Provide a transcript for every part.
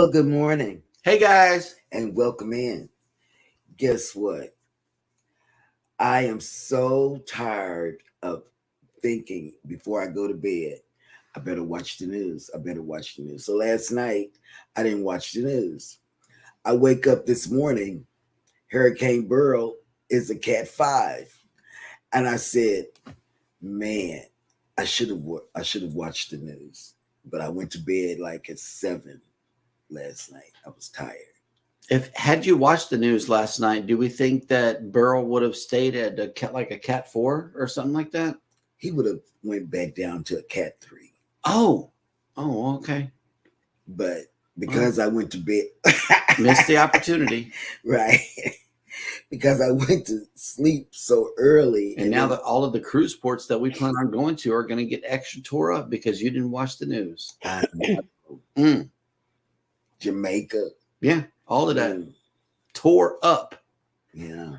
Well, good morning Hey guys. and welcome in. Guess what? I am so tired of thinking before I go to bed, I better watch the news. I better watch the news. So last night, I didn't watch the news. I wake up this morning, Hurricane Beryl is a Cat 5. And I said, man, I should have watched the news. But I went to bed like at 7 last night. I was tired. If had you watched the news last night, do we think that Burrow would have stayed at a cat 4 or something like that? He would have went back down to a Cat 3. Oh, okay. But because I went to bed, Missed the opportunity. right? Because I went to sleep so early, And now that all of the cruise ports that we plan on going to are going to get extra tore up because you didn't watch the news. Jamaica, Yeah, all of that mm, tore up. yeah,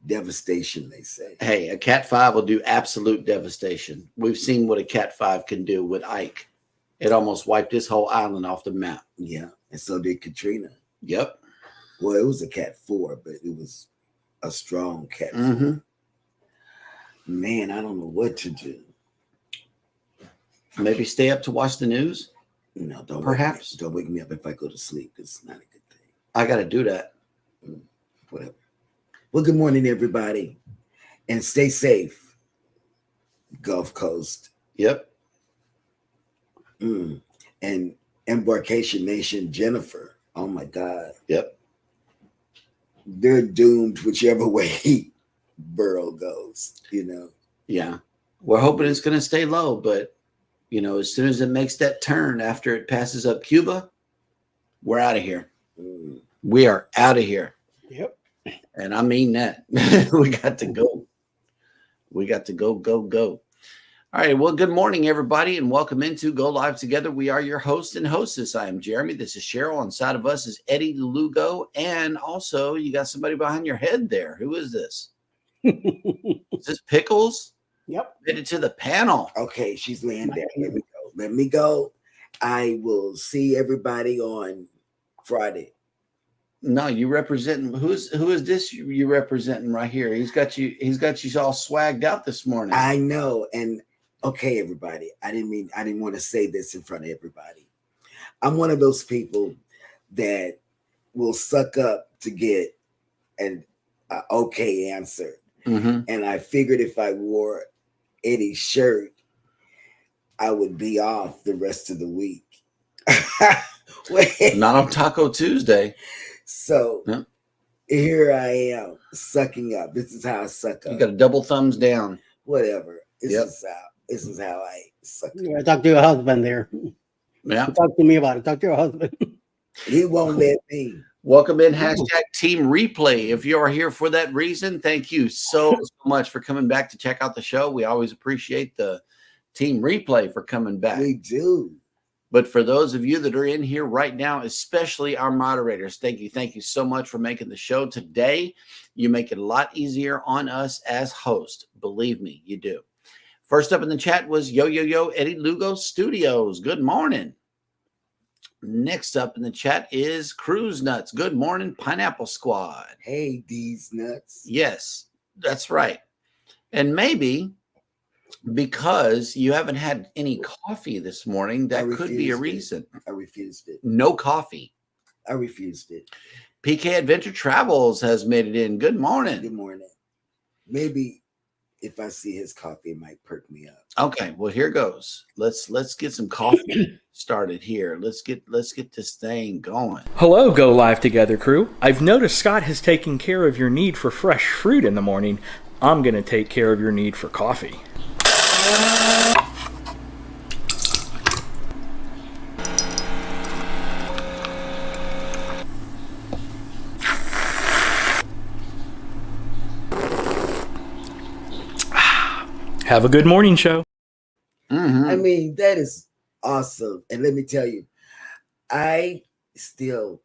devastation. They say. Hey, a Cat 5 will do absolute devastation. We've seen what a Cat 5 can do with Ike. It almost wiped this whole island off the map. Yeah, and so did Katrina. Yep. Well, it was a Cat 4, but it was a strong Cat 4. Mhm. Man, I don't know what to do. Maybe stay up to watch the news. No, Perhaps. don't wake me up if I go to sleep. It's not a good thing. I got to do that. Whatever. Well, good morning, everybody, and stay safe. Gulf Coast. Yep. And Embarkation Nation, Jennifer. Oh my God. Yep. They're doomed whichever way Burrow goes, Yeah. We're hoping it's going to stay low, but as soon as it makes that turn after it passes up Cuba, we're out of here. We are out of here. Yep. And I mean that. We got to go. We got to go. All right. Well, good morning, everybody, and welcome into Go Live Together. We are your host and hostess. I am Jeremy. This is Cheryl. Inside of us is Eddie Lugo. And also, you got somebody behind your head there. Who is this? Is this Pickles? Yep. Headed to the panel. Okay, she's laying there. Let me go. I will see everybody on Friday. No, you representing who is this you representing right here? He's got you all swagged out this morning. I know. And okay, everybody. I didn't want to say this in front of everybody. I'm one of those people that will suck up to get an okay answer. Mm-hmm. And I figured if I wore Eddie's shirt, I would be off the rest of the week. Not on Taco Tuesday. So Here I am sucking up. This is how I suck up. You got a double thumbs down. Whatever. This is how I suck up. Yeah, talk to your husband there. Yeah. Talk to me about it. Talk to your husband. He won't let me. Welcome in #Team Replay. If you are here for that reason, thank you so much for coming back to check out the show. We always appreciate the Team Replay for coming back. We do. But for those of you that are in here right now, especially our moderators, thank you so much for making the show today. You make it a lot easier on us as hosts. Believe me, you do. First up in the chat was Yo Eddie Lugo Studios. Good morning. Next up in the chat is Cruise Nuts. Good morning, Pineapple Squad. Hey, these nuts. Yes, that's right. And maybe because you haven't had any coffee this morning, that could be a reason. I refused it. No coffee. I refused it. PK Adventure Travels has made it in. Good morning. Good morning. Maybe if I see his coffee, it might perk me up. Okay, well, here goes. Let's get some coffee started here. Let's get this thing going. Hello, Go Live Together crew. I've noticed Scott has taken care of your need for fresh fruit in the morning. I'm going to take care of your need for coffee. Have a good morning show. Mm-hmm. I mean, that is awesome. And let me tell you, I still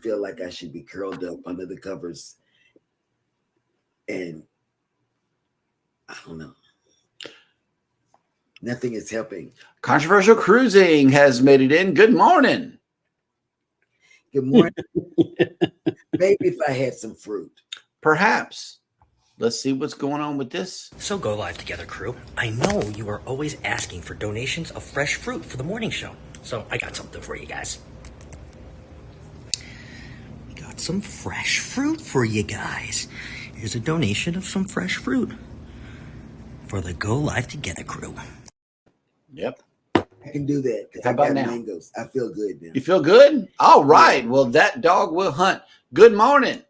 feel like I should be curled up under the covers. And I don't know. Nothing is helping. Controversial Cruising has made it in. Good morning. Good morning. Maybe if I had some fruit. Perhaps. Let's see what's going on with this. So Go Live Together crew, I know you are always asking for donations of fresh fruit for the morning show. So I got something for you guys. We got some fresh fruit for you guys. Here's a donation of some fresh fruit for the Go Live Together crew. Yep. I can do that. How I about got now? mangoes. I feel good now. You feel good? All right. Well, that dog will hunt. Good morning.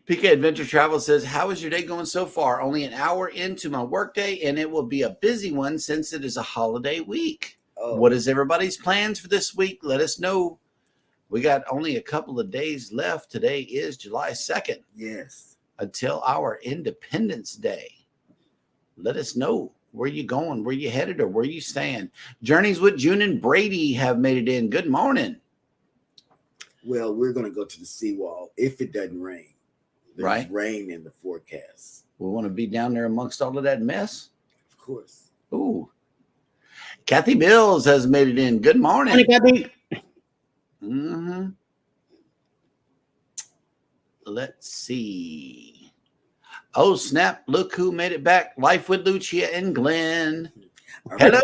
PK Adventure Travel says, how is your day going so far? Only an hour into my workday, and it will be a busy one since it is a holiday week. Oh, What is everybody's plans for this week? Let us know. We got only a couple of days left. Today is July 2nd yes. until our Independence Day. Let us know where you going, where you headed, or where you stand. Journeys with June and Brady have made it in. Good morning. Well, we're going to go to the seawall if it doesn't rain. There's Right. rain in the forecast. We want to be down there amongst all of that mess. Of course. Ooh. Kathy Mills has made it in. Good morning. Morning, Kathy. Mm-hmm. Let's see. Oh, snap. Look who made it back. Life with Lucia and Glenn. Our, Hello.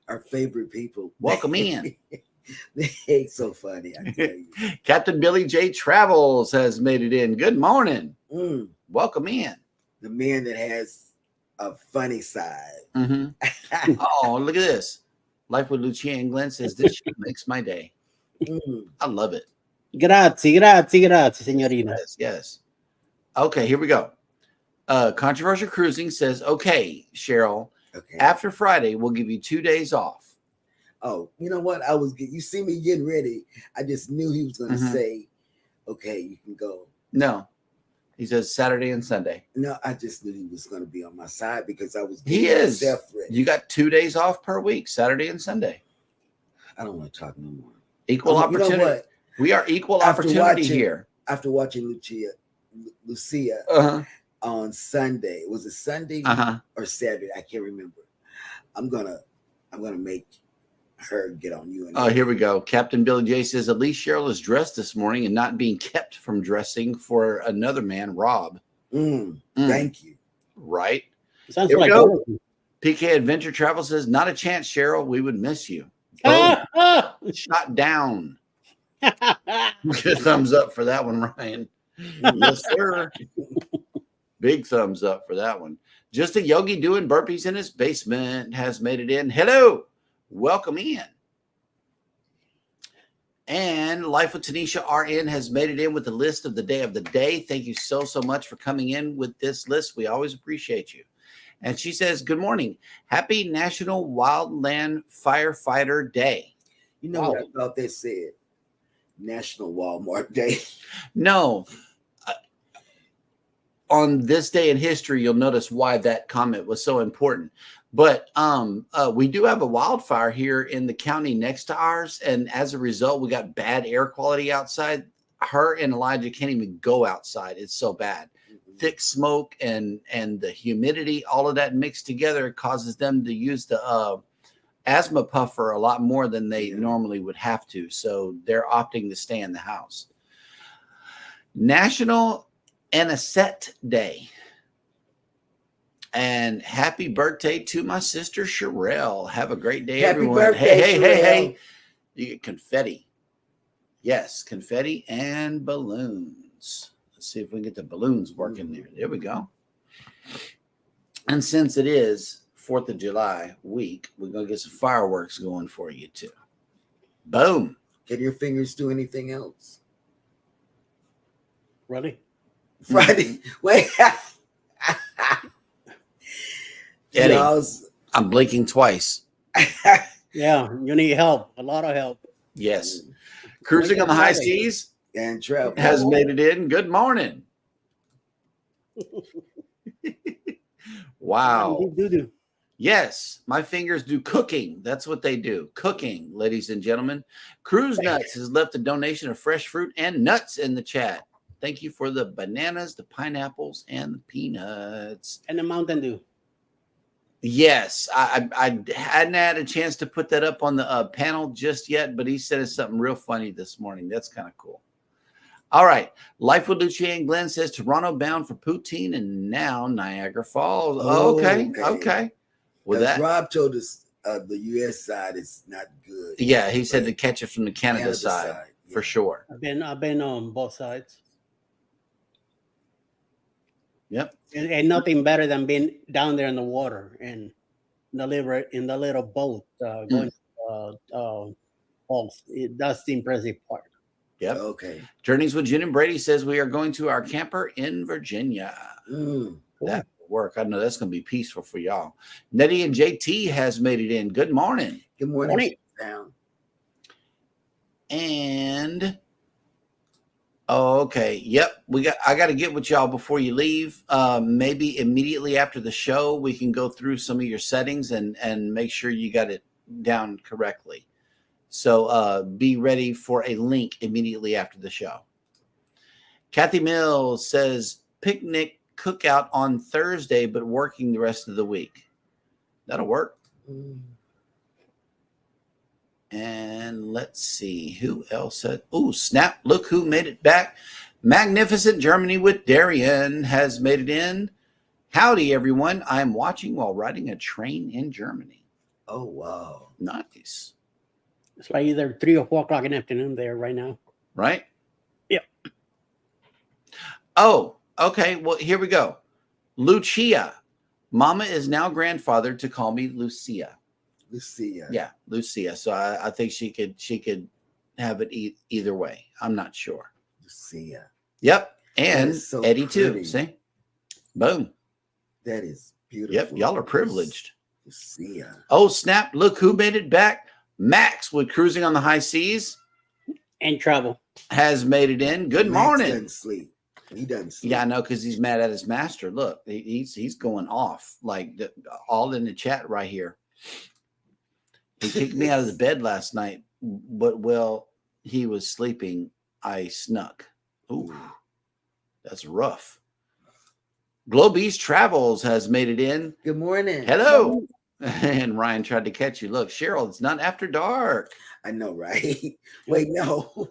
Our favorite people. Welcome in. They're so funny, I tell you. Captain Billy J. Travels has made it in. Good morning. Mm, Welcome in. the man that has a funny side. Mm-hmm. Oh, look at this. Life with Lucia and Glenn says this shit makes my day. Mm, I love it. Grazie, signorina. Yes, yes. Okay, here we go. Controversial Cruising says, okay, Cheryl, okay. after Friday, we'll give you 2 days off. Oh, you know what? You see me getting ready. I just knew he was going to Mhm. say, okay, you can go. No, he says Saturday and Sunday. No, I just knew he was going to be on my side because I was He getting is. myself ready. You got 2 days off per week, Saturday and Sunday. I don't want to talk no more. Equal You know opportunity. what? We are equal After opportunity watching- here. After watching Lucia Uh-huh. on Sunday, was it Sunday Uh-huh. or Saturday? I can't remember. I'm gonna make her get on you. And Oh, here we go. Captain Billy J says, at least Cheryl is dressed this morning and not being kept from dressing for another man, Rob. Mm, Mm, Thank you. right? Sounds Here we like go. all of you. PK Adventure Travel says, not a chance, Cheryl. We would miss you. Boom. Shot down. Good thumbs up for that one, Ryan. Yes, sir. Big thumbs up for that one. Just a yogi doing burpees in his basement has made it in. Hello. Welcome in. And Life with Tanisha RN has made it in with the list of the day of the day. Thank you so much for coming in with this list. We always appreciate you. And she says, good morning. Happy National Wildland Firefighter Day. You know what I thought they said? National Walmart Day. No. On this day in history, you'll notice why that comment was so important. But we do have a wildfire here in the county next to ours. And as a result, we got bad air quality outside. Her and Elijah can't even go outside. It's so bad. Thick smoke and the humidity, all of that mixed together causes them to use the asthma puffer a lot more than they normally would have to. So they're opting to stay in the house. National Anisette Day. And happy birthday to my sister Sherelle. Have a great day, Happy everyone. birthday, Hey. You get confetti. Yes, confetti and balloons. Let's see if we can get the balloons working there. There we go. And since it is 4th of July week, we're going to get some fireworks going for you too. Boom. Can your fingers do anything else? Really? Friday. Wait. Eddie, Y'all's- I'm blinking twice. Yeah, you need help. A lot of help. Yes. Cruising on the high Friday. seas and travel. has made it in. Good morning. Wow. Do. Yes, my fingers do cooking. That's what they do. Cooking, ladies and gentlemen. Cruise Nuts has left a donation of fresh fruit and nuts in the chat. Thank you for the bananas, the pineapples, and the peanuts. And the Mountain Dew. Yes, I hadn't had a chance to put that up on the panel just yet, but he said it's something real funny this morning. That's kind of cool. All right. Life with Lucia and Glenn says Toronto bound for poutine and now Niagara Falls. Oh, Okay. okay. Okay. Well, Because that Rob told us the U.S. side is not good. yeah, he said but to catch it from the Canada side for yeah. sure. I've been on both sides. Yep. And nothing better than being down there in the water and the little boat going falls. That's the impressive part. Yep. Okay. Journeys with Jen and Brady says we are going to our camper in Virginia. That will work. I know that's going to be peaceful for y'all. Nettie and JT has made it in. Good morning. Good morning. Down. And okay. Yep. I got to get with y'all before you leave. Maybe immediately after the show, we can go through some of your settings and make sure you got it down correctly. So be ready for a link immediately after the show. Kathy Mills says picnic cookout on Thursday, but working the rest of the week. That'll work. And let's see who else said. Oh, snap. Look who made it back. Magnificent Germany with Darian has made it in. Howdy, everyone. I'm watching while riding a train in Germany. Oh, wow. Nice. It's like either 3 or 4 o'clock in the afternoon there right now. Right? Yep. Oh, okay. Well, here we go. Lucia. Mama is now grandfather to call me Lucia. Lucia. Yeah, Lucia. So I think she could have it either way. I'm not sure. Lucia. Yep. And so Eddie too. pretty. See? Boom. That is beautiful. Yep. Y'all are privileged. Lucia. Oh, snap. Look who made it back. Max with Cruising on the High Seas And travel. has made it in. Good Max morning. doesn't sleep. He doesn't sleep. Yeah, I know, because he's mad at his master. Look, he's going off like all in the chat right here. He kicked me out of the bed last night, but while he was sleeping, I snuck. Ooh, that's rough. Globe East Travels has made it in. Good morning. Hello. And Ryan tried to catch you. Look, Cheryl, it's not after dark. I know, right? Wait, no.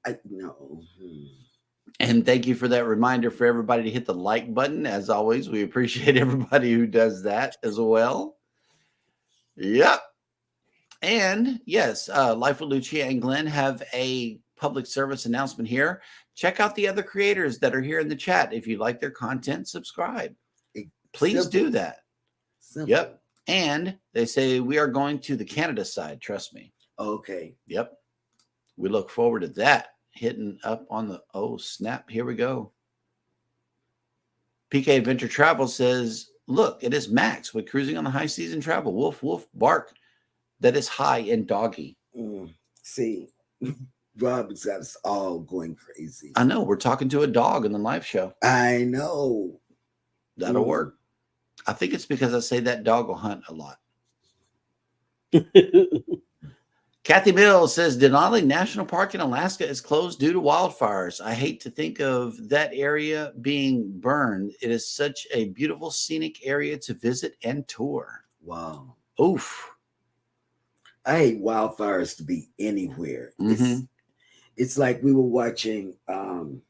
I know. And thank you for that reminder for everybody to hit the like button. As always, we appreciate everybody who does that as well. Yep. And yes, Life with Lucia and Glenn have a public service announcement here. Check out the other creators that are here in the chat. If you like their content, subscribe. Please do that. Simple. Yep. And they say we are going to the Canada side. Trust me. Okay. Yep. We look forward to that. Hitting up on the, oh, snap. Here we go. PK Adventure Travel says, look, it is Max with Cruising on the High Seas and Travel. Woof, woof, bark. That is high and doggy. See, Rob's got us all going crazy. I know. We're talking to a dog in the live show. I know. That'll work. I think it's because I say that dog will hunt a lot. Kathy Mills says Denali National Park in Alaska is closed due to wildfires. I hate to think of that area being burned. It is such a beautiful scenic area to visit and tour. Wow. Oof. I hate wildfires to be anywhere. Mm-hmm. It's like we were watching the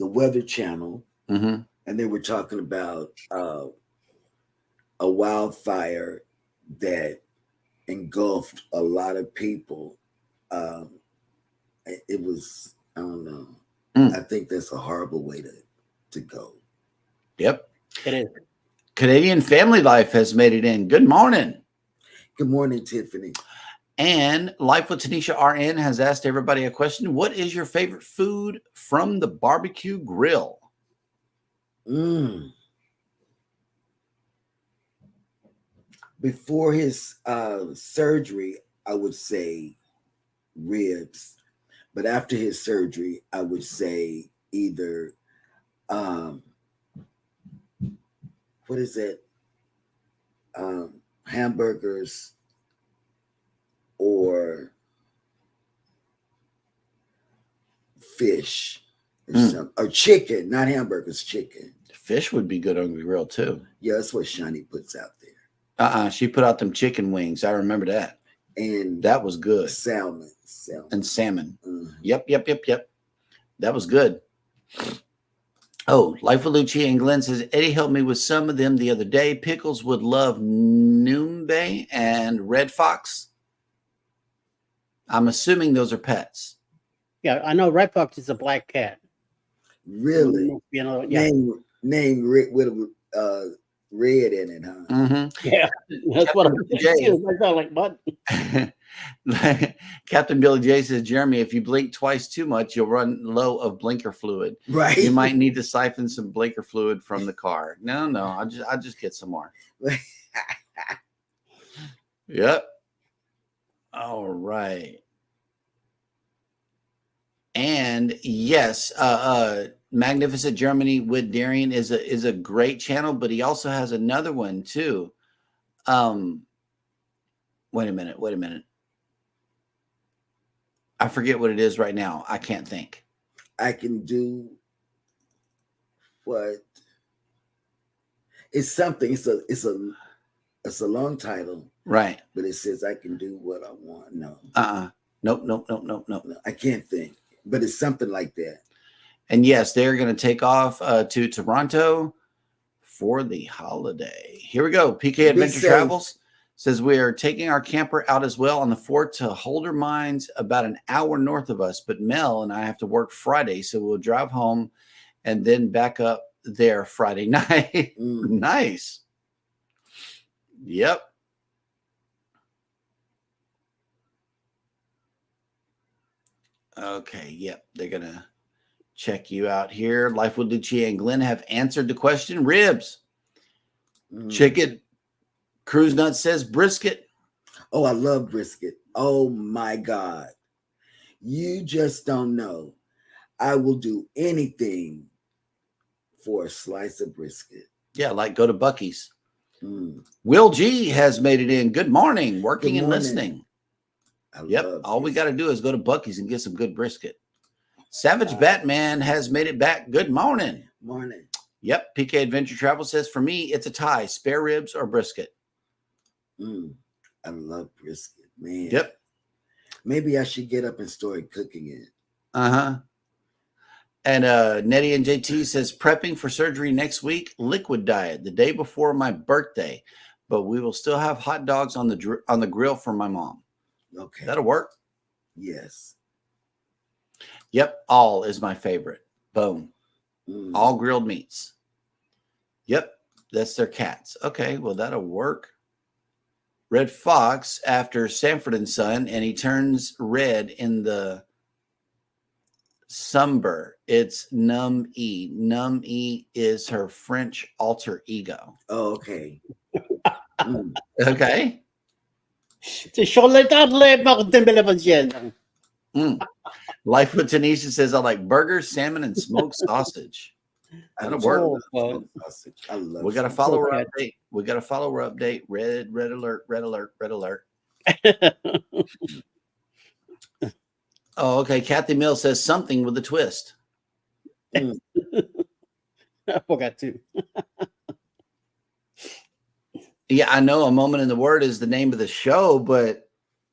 Weather Channel, Mm-hmm. and they were talking about a wildfire that engulfed a lot of people. It was, I don't know. I think that's a horrible way to go. Yep. It is. Canadian Family Life has made it in. Good morning. Good morning, Tiffany. And Life with Tanisha RN has asked everybody a question. What is your favorite food from the barbecue grill? Before his surgery, I would say ribs. But after his surgery, I would say either, what is it? Hamburgers or fish or something, or chicken, not hamburgers, chicken. Fish would be good on the grill too. Yeah, that's what Shani puts out there. She put out them chicken wings. I remember that. And That was good. salmon. And salmon. Mhm. Yep. That was good. Oh, Life with Lucci and Glenn says, Eddie helped me with some of them the other day. Pickles would love Noombe and Red Fox. I'm assuming those are pets. Yeah, I know Red Fox is a black cat. Really? You know, yeah. Name Rick with a red in it, huh? Mm-hmm. Yeah. That's what I'm Jay. thinking. I felt like, what? Captain Billy J says, Jeremy, if you blink twice too much, you'll run low of blinker fluid. Right. You might need to siphon some blinker fluid from the car. No, I'll just get some more. Yep. All right. And yes, Magnificent Germany with Darian is a great channel, but he also has another one too. Wait a minute. I forget what it is right now. I can't think. I can do what? It's something. It's a long title, Right. but it says I can do what I want. No. Nope. No, I can't think. But it's something like that. And yes, they're going to take off to Toronto for the holiday. Here we go. PK Adventure safe. Travels says we are taking our camper out as well on the 4th to Holder Mines, about an hour north of us. But Mel and I have to work Friday, so we'll drive home and then back up there Friday night. Nice. Yep. Okay. Yep. They're going to check you out here. Life with Lucci and Glenn have answered the question. Ribs. Chicken. Cruise Nut says brisket. Oh, I love brisket. Oh my God. You just don't know. I will do anything for a slice of brisket. Yeah, like go to Buc-ee's. Will G has made it in. Good morning. Working and listening. Yep. All we got to do is go to Buc-ee's and get some good brisket. Savage Batman has made it back. Good morning. Morning. Yep. PK Adventure Travel says, for me, it's a tie. Spare ribs or brisket. I love brisket, man. Yep. Maybe I should get up and start cooking it. And Nettie and JT says, prepping for surgery next week, liquid diet the day before my birthday, but we will still have hot dogs on the grill for my mom. Okay. That'll work. Yes. Yep. All is my favorite. Boom. All grilled meats. Yep. That's their cats. Okay. Well, that'll work. Red Fox after Sanford and Son, and he turns red in the Sumber. It's Num E. Num E is her French alter ego. Oh, okay. Okay. Life with Tanisha says, I like burgers, salmon, and smoked sausage. That'll work. I love We got a follower update. We got a follower update. Red alert, red alert, red alert. Oh, okay. Kathy Mills says something with a twist. I forgot to. Yeah, I know A Moment in the Word is the name of the show, but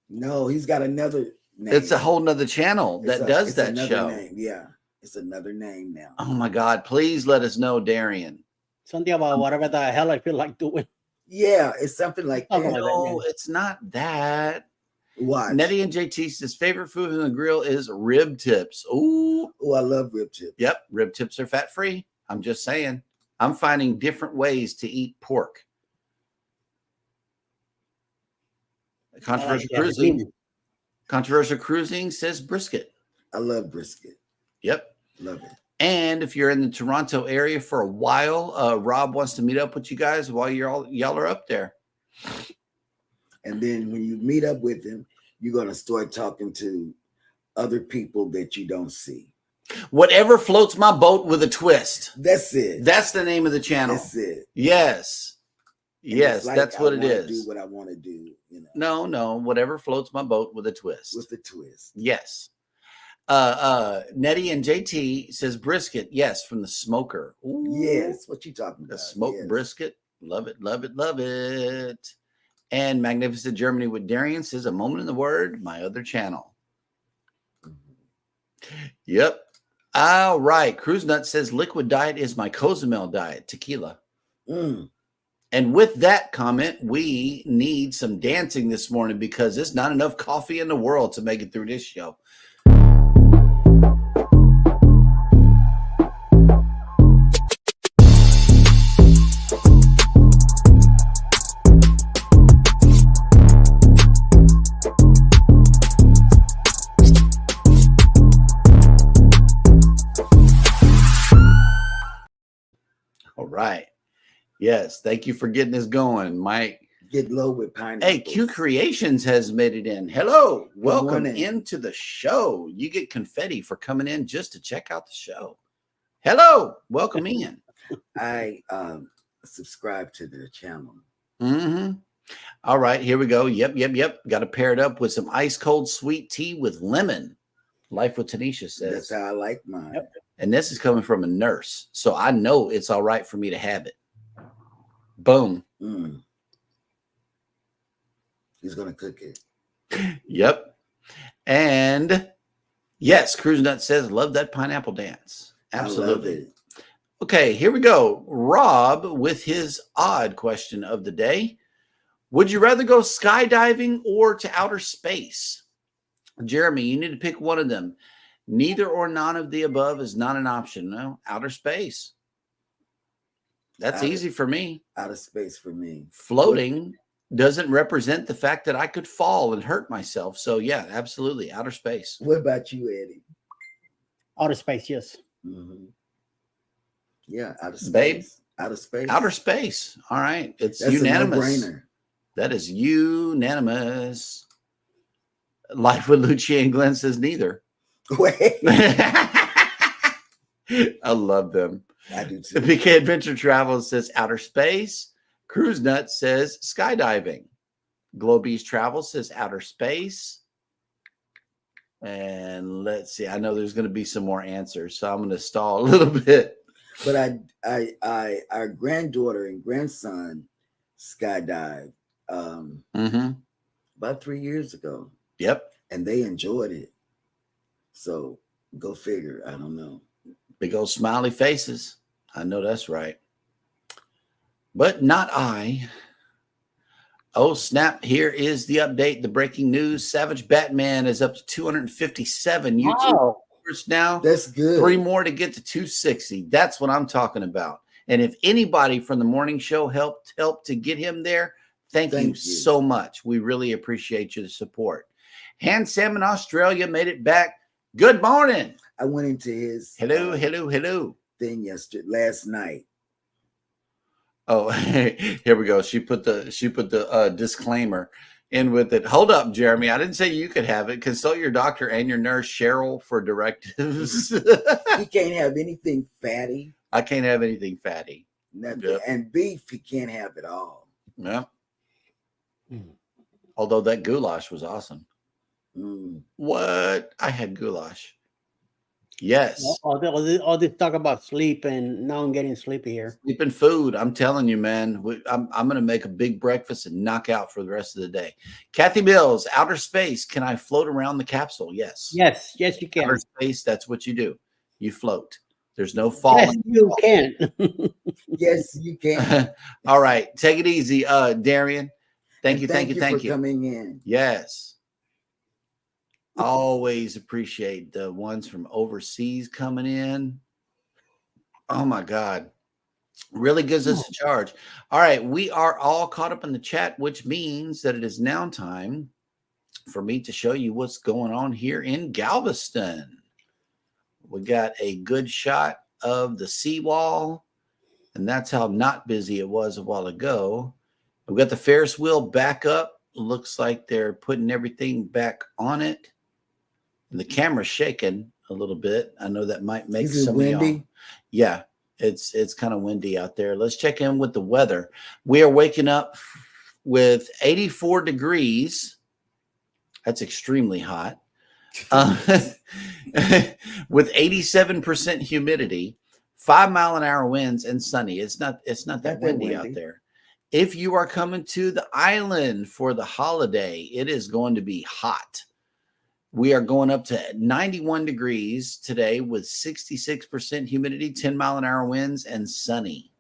no, he's got another name. It's a whole nother channel that does that show. Name. Yeah, it's another name now. Oh my God. Please let us know, Darian. Something about whatever the hell I feel like doing. Yeah, it's something like that. No, it's not that. Watch. Nettie and JT says favorite food on the grill is rib tips. Ooh. Oh, I love rib tips. Yep. Rib tips are fat free. I'm just saying. I'm finding different ways to eat pork. Controversial Cruising. Controversial Cruising says brisket. I love brisket. Yep. Love it. And if you're in the Toronto area for a while, Rob wants to meet up with you guys while y'all are up there. And then when you meet up with him, you're going to start talking to other people that you don't see. Whatever floats my boat with a twist. That's it. That's the name of the channel. That's it. Yes. And yes, like that's what it is. Do what I want to do, you know. No, whatever floats my boat with a twist. With a twist. Yes. Nettie and JT says brisket. Yes, from the smoker. Ooh, Yes, what you talking the about? smoked Yes. brisket. Love it, love it, love it. And Magnificent Germany with Darian says a moment in the word, my other channel. Yep. All right. Cruise Nut says liquid diet is my Cozumel diet, tequila. Mm. And with that comment, we need some dancing this morning because there's not enough coffee in the world to make it through this show. All right. Yes. Thank you for getting us going, Mike. Get low with pineapple. Hey, Q Creations has made it in. Hello. Welcome morning. into the show. You get confetti for coming in just to check out the show. Hello. Welcome in. I subscribe to their channel. Mm-hmm. All right. Here we go. Yep. Got to pair it up with some ice cold sweet tea with lemon. Life with Tanisha says. That's how I like mine. Yep. And this is coming from a nurse. So I know it's all right for me to have it. Boom. Mm. He's gonna cook it. Yep. And yes, Cruise Nut says, love that pineapple dance. Absolutely. I love it. Okay, here we go. Rob with his odd question of the day. Would you rather go skydiving or to outer space? Jeremy, you need to pick one of them. Neither or none of the above is not an option. No, outer space. That's easy for me. Outer space for me. Floating doesn't represent the fact that I could fall and hurt myself. So yeah, absolutely. Outer space. What about you, Eddie? Outer space, yes. Mm-hmm. Yeah, outer space. Babe. Outer space. Outer space. All right. It's That's unanimous. a no-brainer. That is unanimous. Life with Lucia and Glenn says neither. Wait, I love them. I do The too. PK Adventure Travel says outer space. Cruise Nut says skydiving. Globees Travel says outer space. And let's see. I know there's going to be some more answers, so I'm going to stall a little bit. But our granddaughter and grandson skydived Mm-hmm. about 3 years ago, Yep. and they enjoyed it. So go figure. I don't know. Big old smiley faces. I know that's right. But not I. Oh, snap. Here is the update. The breaking news. Savage Batman is up to 257 YouTube Wow. viewers now. That's good. 3 more to get to 260. That's what I'm talking about. And if anybody from the morning show helped to get him there, thank you so much. We really appreciate your support. Hand Sam in Australia made it back. Good morning. I went into his Hello. thing last night. Oh, here we go. She put the disclaimer in with it. Hold up, Jeremy. I didn't say you could have it. Consult your doctor and your nurse, Cheryl, for directives. He can't have anything fatty, I can't have anything fatty. nothing. Yep. And beef, he can't have it all. Yeah. Mm. Although that goulash was awesome. Mm. What? I had goulash. Yes. All this talk about sleep, and now I'm getting sleepy here. Sleeping food. I'm telling you, man. I'm going to make a big breakfast and knock out for the rest of the day. Kathy Mills, outer space. Can I float around the capsule? Yes. Yes, you can. Outer space. That's what you do. You float. There's no Yes, falling. you can. Yes, you can. All right. Take it easy, Darian. Thank And you. for coming in. Yes. Always appreciate the ones from overseas coming in. Oh my God. Really gives us a charge. All right. We are all caught up in the chat, which means that it is now time for me to show you what's going on here in Galveston. We got a good shot of the seawall, and that's how not busy it was a while ago. We got the Ferris wheel back up. Looks like they're putting everything back on it. And the camera's shaking a little bit. I know that might make Is it some of y'all. windy? Yeah, it's kind of windy out there. Let's check in with the weather. We are waking up with 84 degrees. That's extremely hot. Uh, with 87% humidity, 5-mile-an-hour winds, and sunny. It's not that Not that windy out windy. there. If you are coming to the island for the holiday, it is going to be hot. We are going up to 91 degrees today with 66% humidity, 10-mile-an-hour winds, and sunny.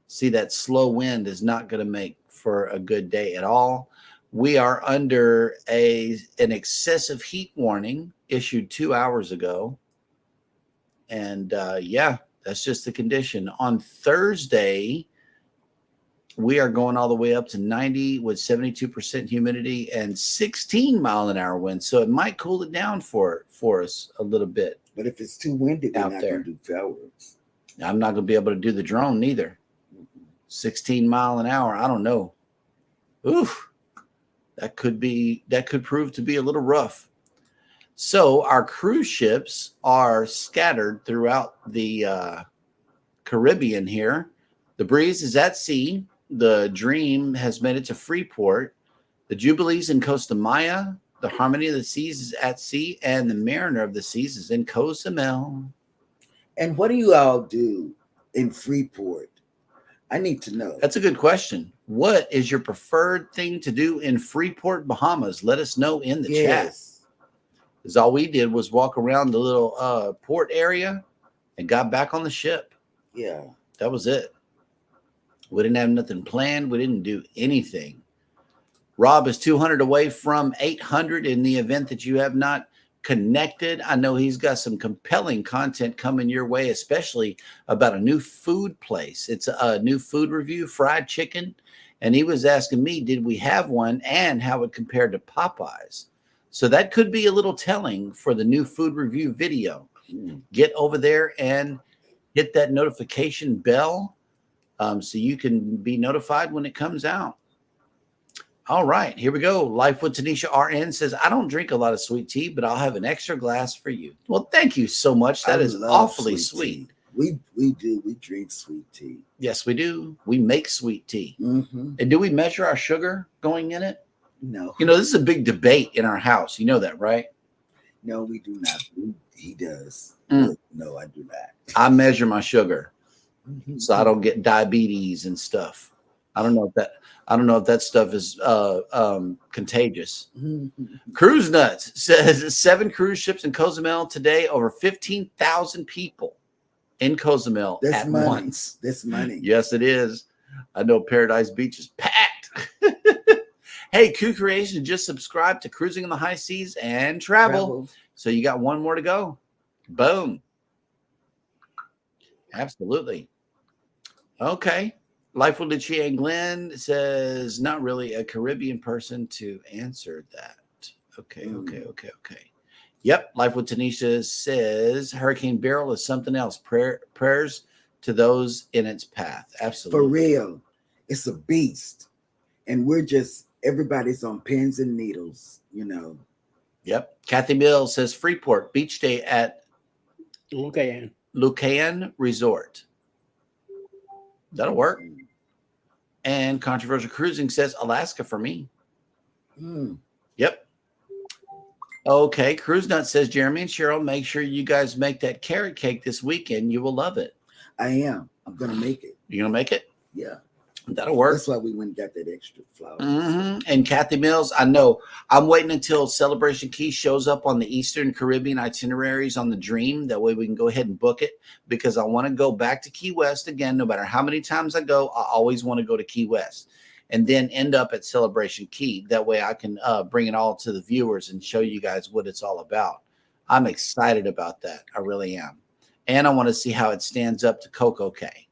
See, that slow wind is not going to make for a good day at all. We are under an excessive heat warning issued 2 hours ago. And yeah, that's just the condition. On Thursday, we are going all the way up to 90 with 72% humidity and 16-mile-an-hour winds. So it might cool it down for us a little bit. But if it's too windy, we're Out not there. going to do fireworks. I'm not going to be able to do the drone neither. 16 mile an hour. I don't know. Oof. That could prove to be a little rough. So our cruise ships are scattered throughout the Caribbean here. The Breeze is at sea. The Dream has made it to Freeport. The Jubilee's in Costa Maya. The Harmony of the Seas is at sea. And the Mariner of the Seas is in Cozumel. And what do you all do in Freeport? I need to know. That's a good question. What is your preferred thing to do in Freeport, Bahamas? Let us know in the chat. Yes. Because all we did was walk around the little port area and got back on the ship. Yeah. That was it. We didn't have nothing planned. We didn't do anything. Rob is 200 away from 800 in the event that you have not connected. I know he's got some compelling content coming your way, especially about a new food place. It's a new food review, fried chicken. And he was asking me, did we have one and how it compared to Popeyes? So that could be a little telling for the new food review video. Get over there and hit that notification bell so you can be notified when it comes out. All right, here we go. Life with Tanisha RN says, I don't drink a lot of sweet tea, but I'll have an extra glass for you. Well, thank you so much. That is love awfully sweet. tea. We do. We drink sweet tea. Yes, we do. We make sweet tea. Mm-hmm. And do we measure our sugar going in it? No. You know, this is a big debate in our house. You know that, right? No, we do not. He does. Mm. No, I do not. I measure my sugar Mhm. so I don't get diabetes and stuff. I don't know if that stuff is contagious. Mhm. Cruise Nuts says 7 cruise ships in Cozumel today, over 15,000 people in Cozumel That's at money. once. That's money. Yes, it is. I know Paradise Beach is packed. Hey, Coup Creation, just subscribe to Cruising in the High Seas and Travel. So you got one more to go. Boom. Absolutely. Okay. Life with Lucia and Glenn says, not really a Caribbean person to answer that. Okay. Yep. Life with Tanisha says, Hurricane Beryl is something else. Prayers to those in its path. Absolutely. For real. It's a beast. And everybody's on pins and needles, you know. Yep. Kathy Mills says, Freeport, beach day at Lucayan Resort. That'll work. And Controversial Cruising says Alaska for me. Mm. Yep. Okay. Cruise Nut says, Jeremy and Cheryl, make sure you guys make that carrot cake this weekend. You will love it. I am. I'm going to make it. You going to make it? Yeah. That'll work. That's why we went and got that extra flour. Mm-hmm. And Kathy Mills, I know I'm waiting until Celebration Key shows up on the Eastern Caribbean itineraries on the Dream. That way we can go ahead and book it, because I want to go back to Key West again. No matter how many times I go, I always want to go to Key West and then end up at Celebration Key. That way I can bring it all to the viewers and show you guys what it's all about. I'm excited about that. I really am. And I want to see how it stands up to Coco Cay.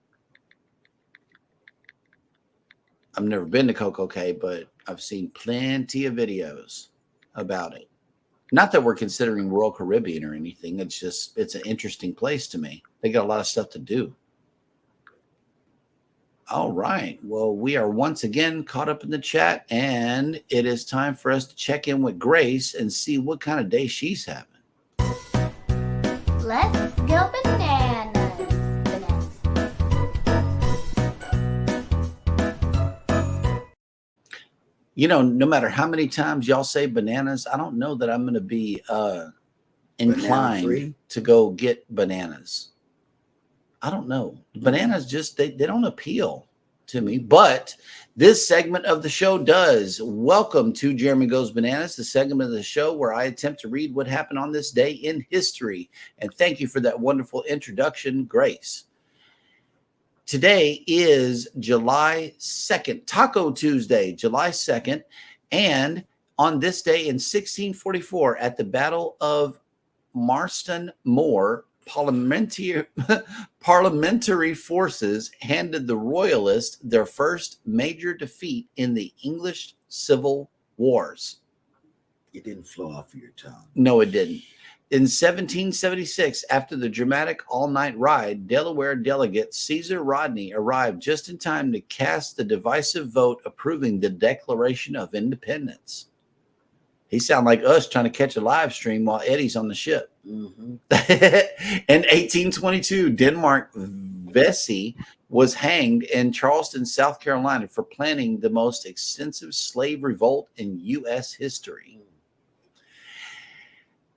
I've never been to Coco Cay, but I've seen plenty of videos about it. Not that we're considering Royal Caribbean or anything. It's an interesting place to me. They got a lot of stuff to do. All right. Well, we are once again caught up in the chat, and it is time for us to check in with Grace and see what kind of day she's having. Let's go bananas. You know, no matter how many times y'all say bananas, I don't know that I'm going to be inclined Banana-free? to go get bananas. I don't know. Bananas just they don't appeal to me, but this segment of the show does. Welcome to Jeremy Goes Bananas, the segment of the show where I attempt to read what happened on this day in history. And thank you for that wonderful introduction, Grace. Today is July 2nd, Taco Tuesday, July 2nd. And on this day in 1644, at the Battle of Marston Moor, parliamentary forces handed the Royalists their first major defeat in the English Civil Wars. It didn't flow off of your tongue. No, it didn't. In 1776, after the dramatic all-night ride, Delaware delegate Caesar Rodney arrived just in time to cast the divisive vote approving the Declaration of Independence. He sounded like us trying to catch a live stream while Eddie's on the ship. Mm-hmm. In 1822, Denmark Vesey was hanged in Charleston, South Carolina for planning the most extensive slave revolt in U.S. history.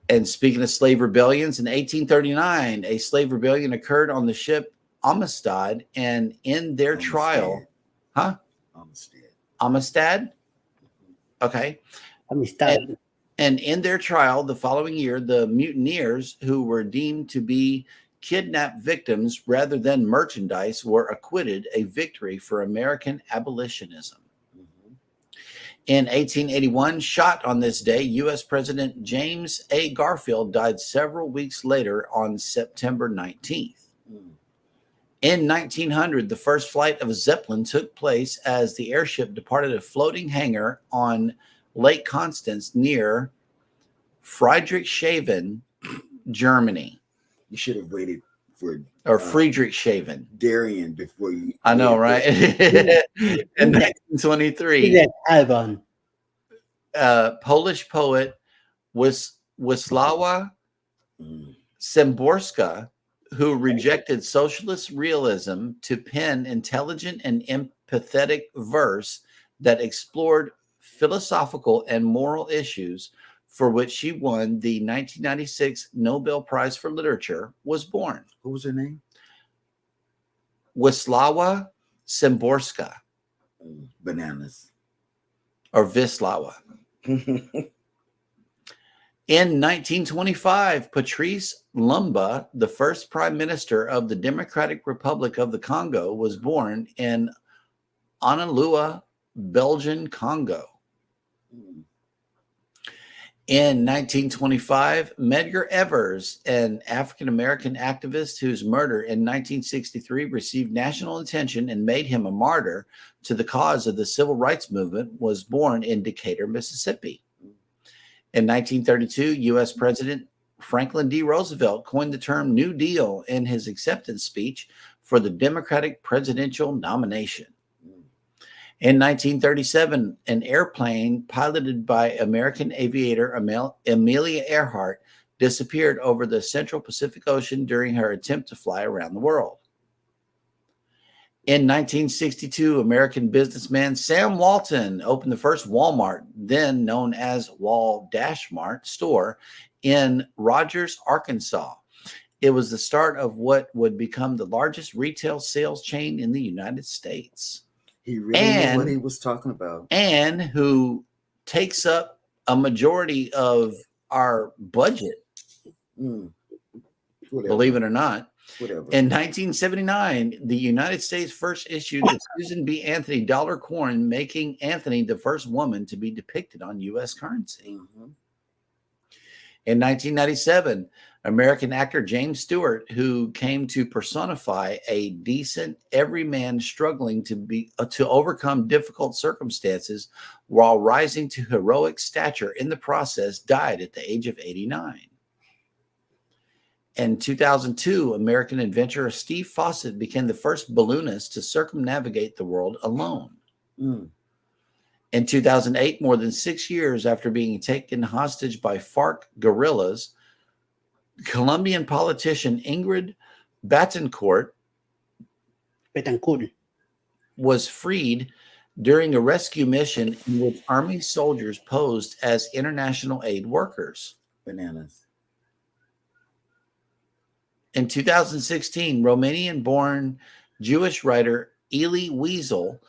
And speaking of slave rebellions, in 1839, a slave rebellion occurred on the ship Amistad, and in their trial, Amistad? Okay. Amistad. And in their trial the following year, the mutineers who were deemed to be kidnapped victims rather than merchandise were acquitted, a victory for American abolitionism. In 1881, shot on this day, U.S. President James A. Garfield died several weeks later on September 19th. In 1900, the first flight of a Zeppelin took place as the airship departed a floating hangar on Lake Constance near Friedrichshafen, Germany. You should have waited for Friedrichshafen. Darien before you. I know, right? In 1923, Polish poet Wisława Szymborska, who rejected socialist realism to pen intelligent and empathetic verse that explored philosophical and moral issues, for which she won the 1996 Nobel Prize for Literature, was born. What was her name? Wisława Szymborska. Bananas. Or Wisława. In 1925, Patrice Lumumba, the first prime minister of the Democratic Republic of the Congo, was born in Onalua, Belgian Congo. In 1925, Medgar Evers, an African-American activist whose murder in 1963 received national attention and made him a martyr to the cause of the civil rights movement, was born in Decatur, Mississippi. In 1932, U.S. President Franklin D. Roosevelt coined the term New Deal in his acceptance speech for the Democratic presidential nomination. In 1937, an airplane piloted by American aviator Amelia Earhart disappeared over the Central Pacific Ocean during her attempt to fly around the world. In 1962, American businessman Sam Walton opened the first Walmart, then known as Wal-Mart store, in Rogers, Arkansas. It was the start of what would become the largest retail sales chain in the United States. He really knew what he was talking about. And who takes up a majority of our budget, believe it or not. Whatever. In 1979, the United States first issued the Susan B. Anthony dollar coin, making Anthony the first woman to be depicted on U.S. currency. In 1997, American actor James Stewart, who came to personify a decent everyman struggling to overcome difficult circumstances while rising to heroic stature in the process, died at the age of 89. In 2002, American adventurer Steve Fossett became the first balloonist to circumnavigate the world alone. In 2008, more than 6 years after being taken hostage by FARC guerrillas, Colombian politician Ingrid Betancourt was freed during a rescue mission in which Army soldiers posed as international aid workers. Bananas. In 2016, Romanian-born Jewish writer Elie Wiesel,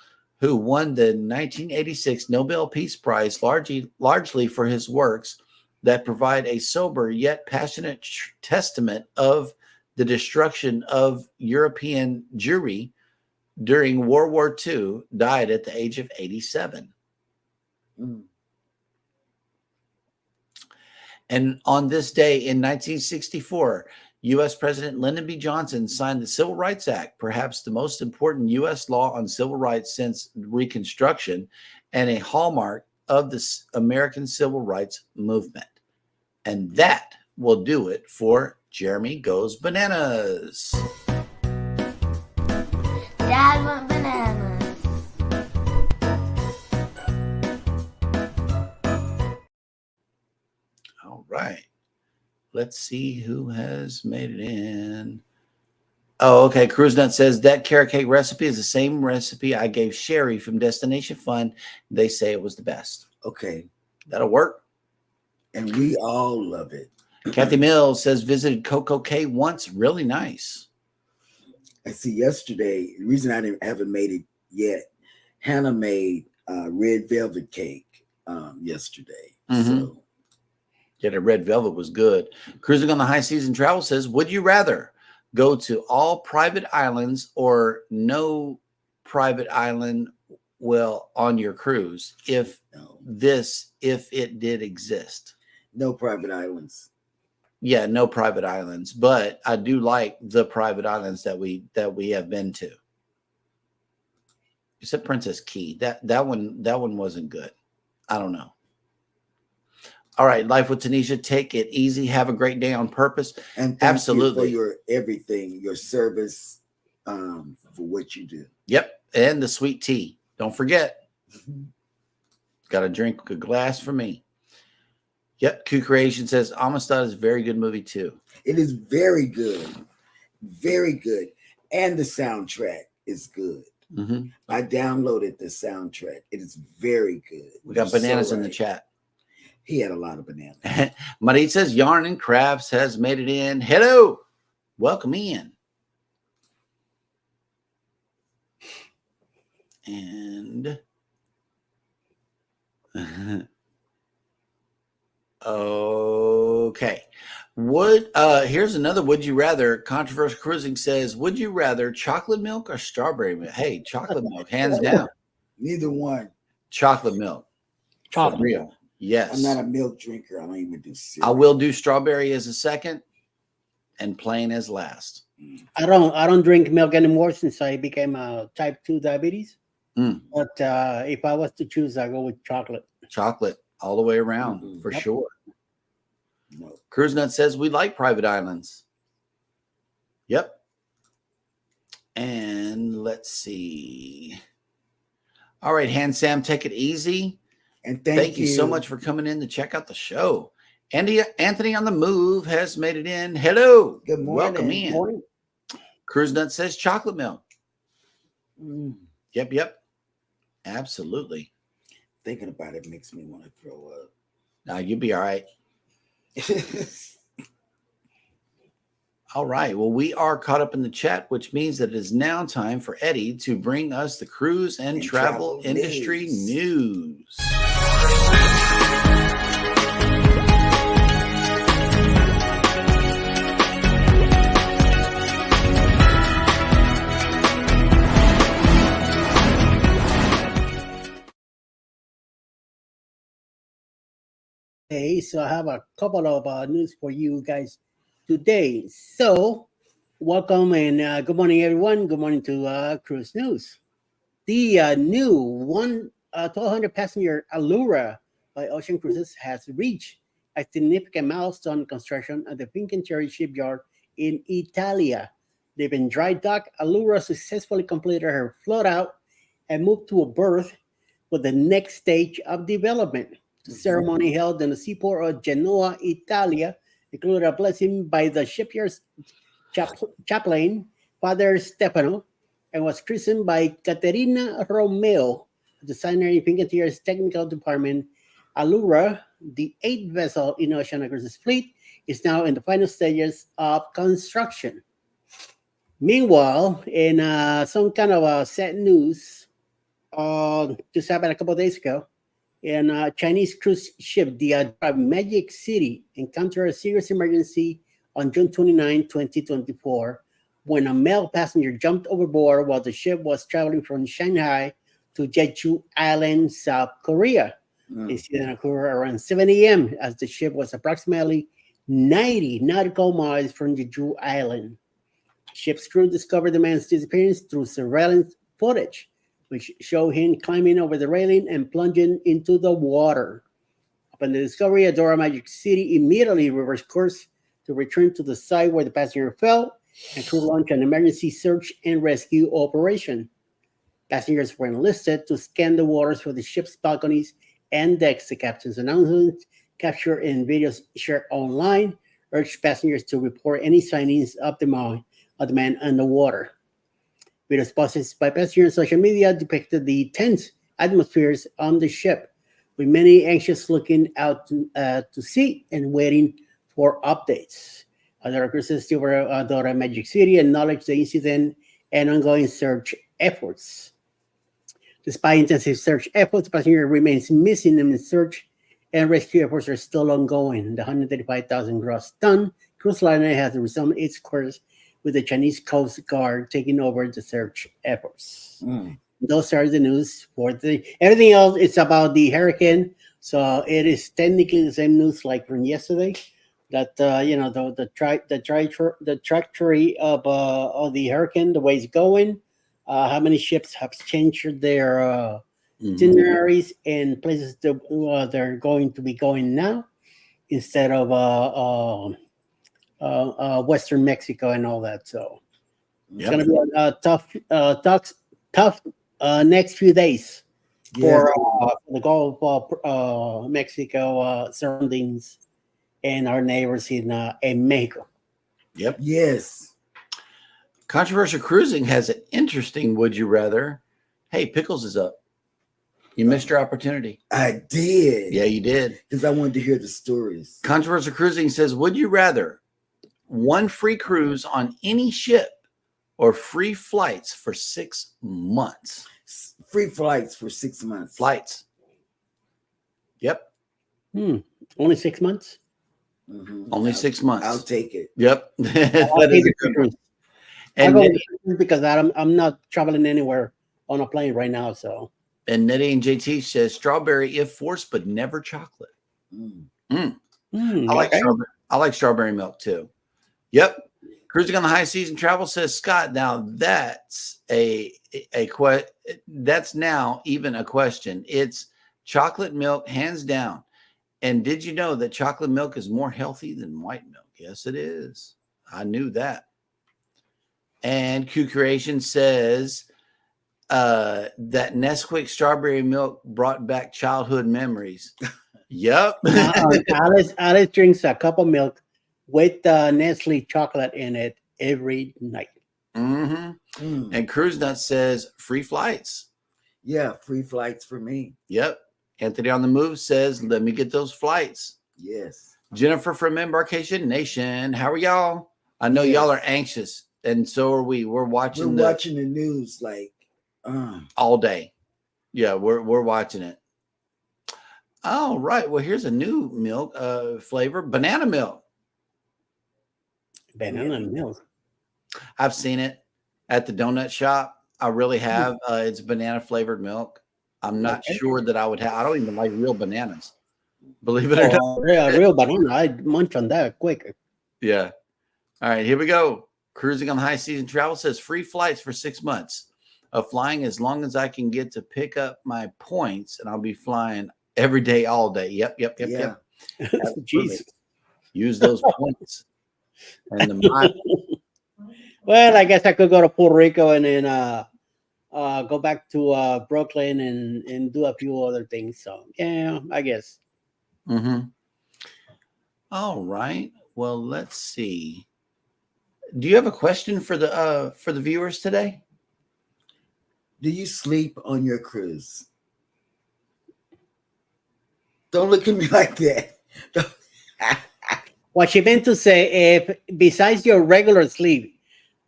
who won the 1986 Nobel Peace Prize largely for his works that provide a sober yet passionate testament of the destruction of European Jewry during World War II, died at the age of 87. Mm. And on this day in 1964, U.S. President Lyndon B. Johnson signed the Civil Rights Act, perhaps the most important U.S. law on civil rights since Reconstruction and a hallmark of the American civil rights movement. And that will do it for Jeremy Goes Bananas. Dad went bananas. All right. Let's see who has made it in. Oh, okay. Cruise Nut says that carrot cake recipe is the same recipe I gave Sherry from Destination Fun. They say it was the best. Okay. That'll work. And we all love it. Kathy Mills says visited Coco K once. Really nice. I see yesterday, the reason I haven't made it yet, Hannah made red velvet cake yesterday. Mhm. So Yeah, the red velvet was good. Cruising on the High Season Travel says, would you rather go to all private islands or no private island on your cruise if it did exist? no private islands. Yeah, no private islands, but I do like the private islands that we have been to. Except Princess Key. That one wasn't good. I don't know. All right, Life with Tanisha. Take it easy. Have a great day on purpose. And thank Absolutely. you for your everything, your service, for what you do. Yep, and the sweet tea. Don't forget. Got to drink a glass for me. Yep, Q Creation says Amistad is a very good movie too. It is very good. Very good. And the soundtrack is good. Mm-hmm. I downloaded the soundtrack. It is very good. We got You're bananas so in the right. chat. He had a lot of bananas. Marit says Yarn and Crafts has made it in. Hello. Welcome in. And okay. Here's another would you rather. Controversial Cruising says, would you rather chocolate milk or strawberry milk? Hey, chocolate milk, hands down. Neither one. Chocolate milk. Chocolate For real. Yes. I'm not a milk drinker. I don't even do I cereal. will do strawberry as a second and plain as last. I don't drink milk anymore since I became type 2 diabetes. Mm. But if I was to choose, I go with chocolate. Chocolate all the way around Mhm. for Yep. sure. No. Cruise Nut says we like private islands. Yep. And let's see. All right, Hand Sam, take it easy. And Thank you so much for coming in to check out the show. Anthony on the Move has made it in. Hello. Good morning. Welcome in. Morning. Cruise Nut says chocolate milk. Mm. Yep. Absolutely. Thinking about it makes me want to throw up. Now you'll be all right. All right. Well, we are caught up in the chat, which means that it is now time for Eddie to bring us the cruise and travel industry news. Hey, so I have a couple of news for you guys today. So, welcome and good morning, everyone. Good morning to Cruise News. The new 1,200 passenger Allura by Ocean Cruises has reached a significant milestone construction at the Fincantieri shipyard in Italia. They've been dry docked. Allura successfully completed her float out and moved to a berth for the next stage of development. The ceremony held in the seaport of Genoa, Italia, included a blessing by the shipyard's chaplain, Father Stefano, and was christened by Caterina Romeo, the Sanitary Fingeteers Technical Department, Allura, the 8th vessel in Oceania Cruises fleet, is now in the final stages of construction. Meanwhile, in some kind of sad news, this happened a couple of days ago, and a Chinese cruise ship, the Magic City, encountered a serious emergency on June 29, 2024, when a male passenger jumped overboard while the ship was traveling from Shanghai to Jeju Island, South Korea. The incident occurred around 7 a.m. as the ship was approximately 90 nautical miles from Jeju Island. Ship's crew discovered the man's disappearance through surveillance footage, which showed him climbing over the railing and plunging into the water. Upon the discovery, Adora Magic City immediately reversed course to return to the site where the passenger fell, and crew launched an emergency search and rescue operation. Passengers were enlisted to scan the waters for the ship's balconies and decks. The captain's announcements, captured in videos shared online, urged passengers to report any sightings of the man underwater. Videos posted by passengers on social media depicted the tense atmospheres on the ship, with many anxious looking out to sea and waiting for updates. Other cruises over Adora Magic City acknowledged the incident and ongoing search efforts. Despite intensive search efforts, the passenger remains missing, and the search and rescue efforts are still ongoing. The 135,000 gross ton cruise liner has resumed its course, with the Chinese Coast Guard taking over the search efforts. Those are the news for the everything else. It's about the hurricane, so it is technically the same news like from yesterday. That the trajectory of the hurricane, the way it's going, how many ships have changed their itineraries and places they're going to be going now, instead of Western Mexico and all that. So it's going to be a tough next few days for the Gulf of Mexico surroundings and our neighbors in Mexico. Yep. Yes. Controversial Cruising has an interesting would you rather. Hey, Pickles is up. You missed your opportunity. I did. Yeah, you did. Because I wanted to hear the stories. Controversial Cruising says, would you rather one free cruise on any ship or free flights for 6 months? Free flights for 6 months. Flights. Yep. Only 6 months? Only 6 months. I'll take it. Yep. I'll That take is a the good cruise. one. And I'll go with the cruise because I'm not traveling anywhere on a plane right now. So. And Nettie and JT says strawberry if forced, but never chocolate. I like strawberry. I like strawberry milk too. Yep. Cruising on the High Season Travel says Scott. Now that's that's now even a question. It's chocolate milk, hands down. And did you know that chocolate milk is more healthy than white milk? Yes, it is. I knew that. And Q Creation says that Nesquik strawberry milk brought back childhood memories. Yep. Alice drinks a cup of milk with Nestle chocolate in it every night. And Cruise Nut says free flights. Yeah, free flights for me. Yep. Anthony on the Move says, let me get those flights. Yes. Jennifer from Embarkation Nation. How are y'all? I know y'all are anxious, and so are we. We're watching the news like all day. Yeah, we're watching it. All right. Well, here's a new milk flavor, banana milk. Banana milk. I've seen it at the donut shop. I really have. It's banana flavored milk. I'm not sure that I would have. I don't even like real bananas. Believe it or not. Yeah, real banana. I'd munch on that quick. Yeah. All right, here we go. Cruising on the High Season Travel says free flights for 6 months of flying as long as I can get to pick up my points, and I'll be flying every day, all day. Yep. Jeez. Use those points. And the miles. Well, I guess I could go to Puerto Rico and then go back to Brooklyn and do a few other things. So yeah, I guess. All right. Well, let's see. Do you have a question for the viewers today? Do you sleep on your cruise? Don't look at me like that. What she meant to say, if besides your regular sleep,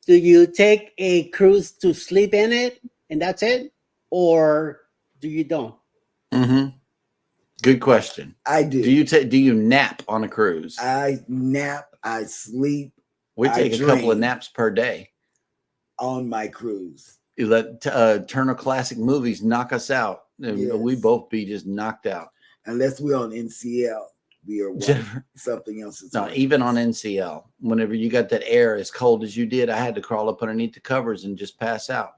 do you take a cruise to sleep in it and that's it? Or do you don't? Mm-hmm. Good question. I do. Do you nap on a cruise? I nap. I sleep We I take a couple of dream. naps per day. on my cruise. You let Turner Classic Movies knock us out, and we Yes. both be just knocked out. Unless we're on NCL, we are watching Jennifer, something else. is no, even on watching. NCL, whenever you got that air as cold as you did, I had to crawl up underneath the covers and just pass out.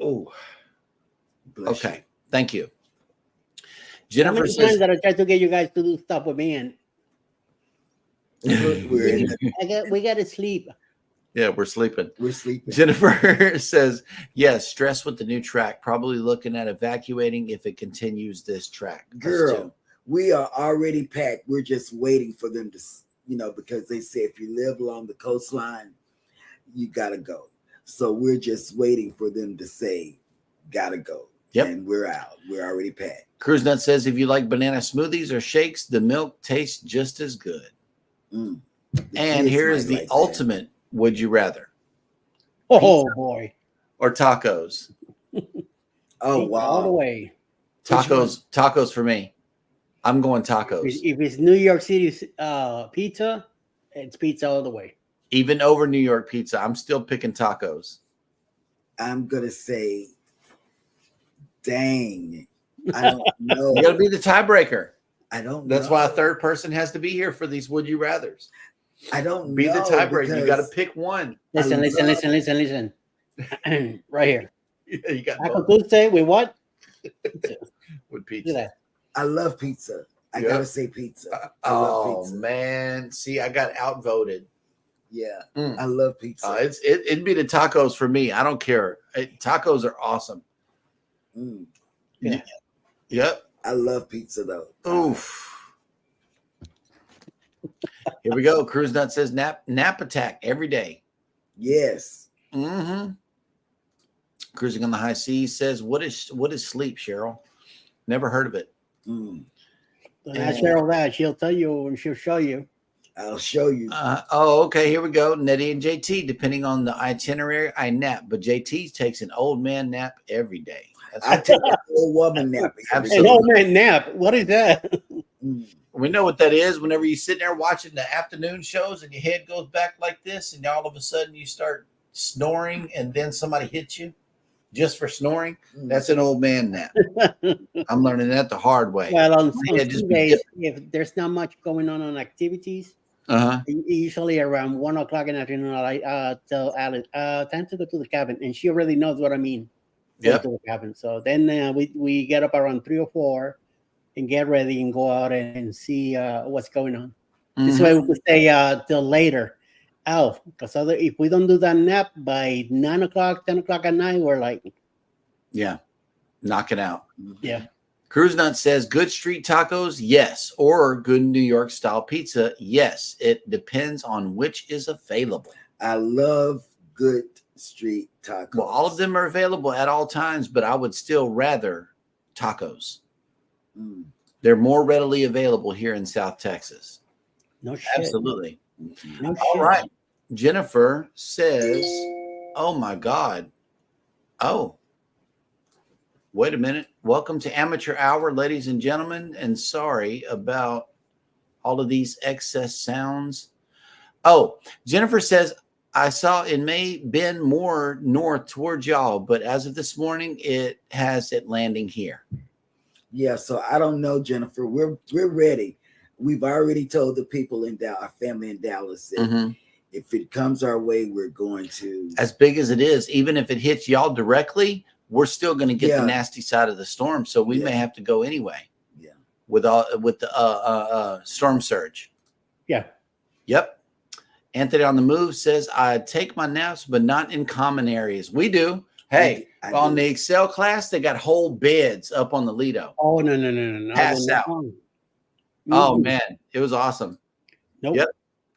Oh, Bless okay. Thank you. How Jennifer many says, times that I tried to get you guys to do stuff with me and you. We're in the, we got to sleep. yeah, we're sleeping. we're sleeping. Jennifer says, yes, stress with the new track. Probably looking at evacuating if it continues this track. Us Girl, too. we are already packed. We're just waiting for them to, because they say if you live along the coastline, you gotta go. So we're just waiting for them to say, gotta go. Yep. And we're out. We're already packed. Cruise Nut says, if you like banana smoothies or shakes, the milk tastes just as good. Mm. The And kids here might is the like that. ultimate would you rather Oh boy. or tacos? Oh Pizza all the wow. way. Tacos for me. I'm going If tacos. if it's New York City pizza, it's pizza all the way. Even over New York pizza, I'm still picking tacos. I'm gonna say, dang. I don't know. You got to be the tiebreaker. I don't That's know. why a third person has to be here for these would you rathers. I don't Be know. the tiebreaker. You got to because pick one. Listen, listen, love- listen. Right here. You got Taco both Tuesday with what? with Look at pizza. that. I love pizza. I Yep. gotta say pizza. I love Oh pizza. man, see, I got outvoted. Yeah, Mm. I love pizza. It'd be the tacos for me. I don't care. Tacos are awesome. Mm. Yeah. Yep. I love pizza though. Oof. Here we go. Cruise Nut says nap attack every day. Yes. Mm-hmm. Cruising on the High Seas says, what is sleep, Cheryl? Never heard of it. Mm. Don't ask Cheryl that. She'll tell you and she'll show you. I'll show you. Okay. Here we go. Nettie and JT, depending on the itinerary, I nap, but JT takes an old man nap every day. That's I take an old woman nap. every Absolutely. An day. old man nap. What is that? Mm. We know what that is. Whenever you sit there watching the afternoon shows and your head goes back like this, and all of a sudden you start snoring, and then somebody hits you just for snoring, Mm. that's an old man nap. I'm learning that the hard way. Well, on Yeah, just some be days, if there's not much going on activities, Uh-huh. usually around 1 o'clock in the afternoon, I tell Alice, time to go to the cabin. And she already knows what I mean. Go Yep. to the cabin. So then we get up around 3 or 4 and get ready and go out and see what's going on. This Mhm. way we could stay till later. Oh, because if we don't do that nap by 9 o'clock, 10 o'clock at night, we're like, Yeah. Knock it out. yeah. Cruise Nut says good street tacos, yes, or good New York style pizza, yes. It depends on which is available. I love good street tacos. Well, all of them are available at all times, but I would still rather tacos. Mm. They're more readily available here in South Texas. No shit. Absolutely. No All shit. right. Jennifer says, oh my God. Oh, wait a minute. Welcome to Amateur Hour, ladies and gentlemen. And sorry about all of these excess sounds. Oh, Jennifer says, I saw it may bend more north towards y'all, but as of this morning, it has it landing here. Yeah, so I don't know, Jennifer. We're ready. We've already told the people in Dallas, our family in Dallas, that Mhm. if it comes our way, we're going to. As big as it is, even if it hits y'all directly, we're still going to get Yeah. the nasty side of the storm. So we Yeah. may have to go anyway. Yeah. With the storm surge. Yeah. Yep. Anthony on the Move says, I take my naps, but not in common areas. We do. Hey, I on do. the Excel class, they got whole beds up on the Lido. Oh, no. Pass No. out. Oh, Mm-mm. man. It was awesome. Nope. Yep.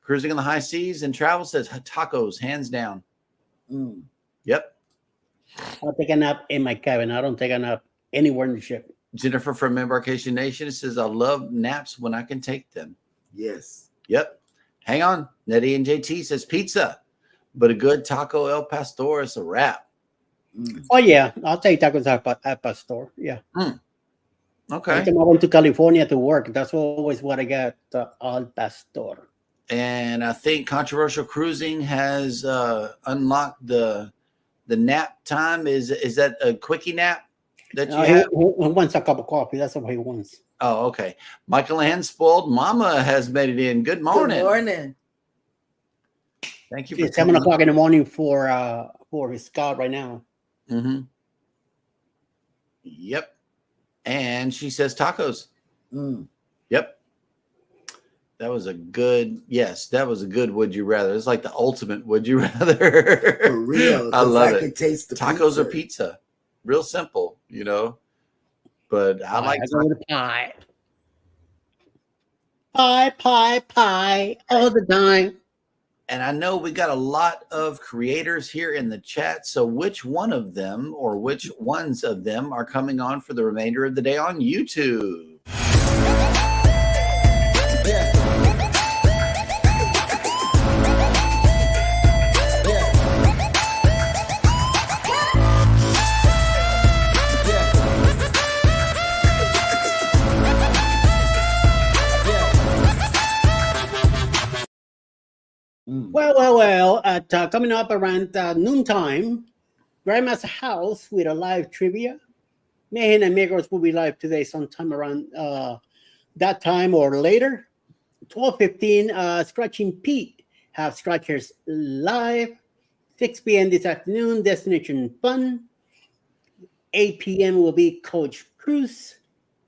Cruising in the high seas and travel says tacos, hands down. Mm. Yep. I'll take a nap in my cabin. I don't take a nap anywhere in the ship. Jennifer from Embarkation Nation says, I love naps when I can take them. Yes. Yep. Hang on. Nettie and JT says pizza, but a good taco El Pastor is a wrap. Oh yeah, I'll take tacos at Pastor. Yeah. Okay. Every time I went to California to work, that's always what I got, al pastor. And I think Controversial Cruising has unlocked the nap time. Is that a quickie nap that you have? He wants a cup of coffee. That's what he wants. Oh, okay. Michael Ann Spoiled Mama has made it in. Good morning. Good morning. Thank you for It's 7:00 in the morning for his scout right now. Mm-hmm. Yep. And she says tacos. Yep. That was a good, that was a good would you rather. It's like the ultimate would you rather. For real. I love it. Can taste the Tacos or pizza. Real simple, But I like go with pie. Pie all the time. And I know we got a lot of creators here in the chat. So which one of them or which ones of them are coming on for the remainder of the day on YouTube? Well. At coming up around noontime, Grandma's house with a live trivia. Megan and Migos will be live today sometime around that time or later. 12:15, Scratching Pete have Scratchers live. 6 p.m. this afternoon, Destination Fun. 8 p.m. will be Coach Cruz.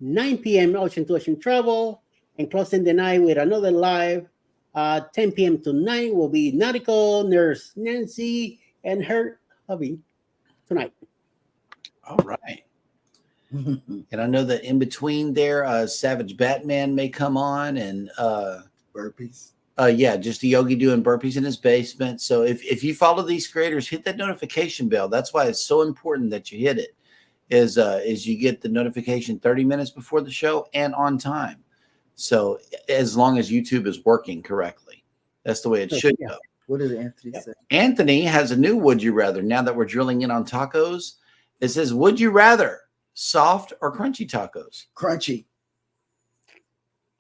9 p.m. Ocean to Ocean Travel. And closing the night with another live. 10 p.m. tonight will be Nautical Nurse Nancy and her hubby tonight. All right. And I know that in between there, Savage Batman may come on and burpees. Just a yogi doing burpees in his basement. So if you follow these creators, hit that notification bell. That's why it's so important that you hit it. Is you get the notification 30 minutes before the show and on time. So as long as YouTube is working correctly, that's the way it should go. What did Anthony say? Anthony has a new would you rather. Now that we're drilling in on tacos, it says, would you rather soft or crunchy tacos? Crunchy.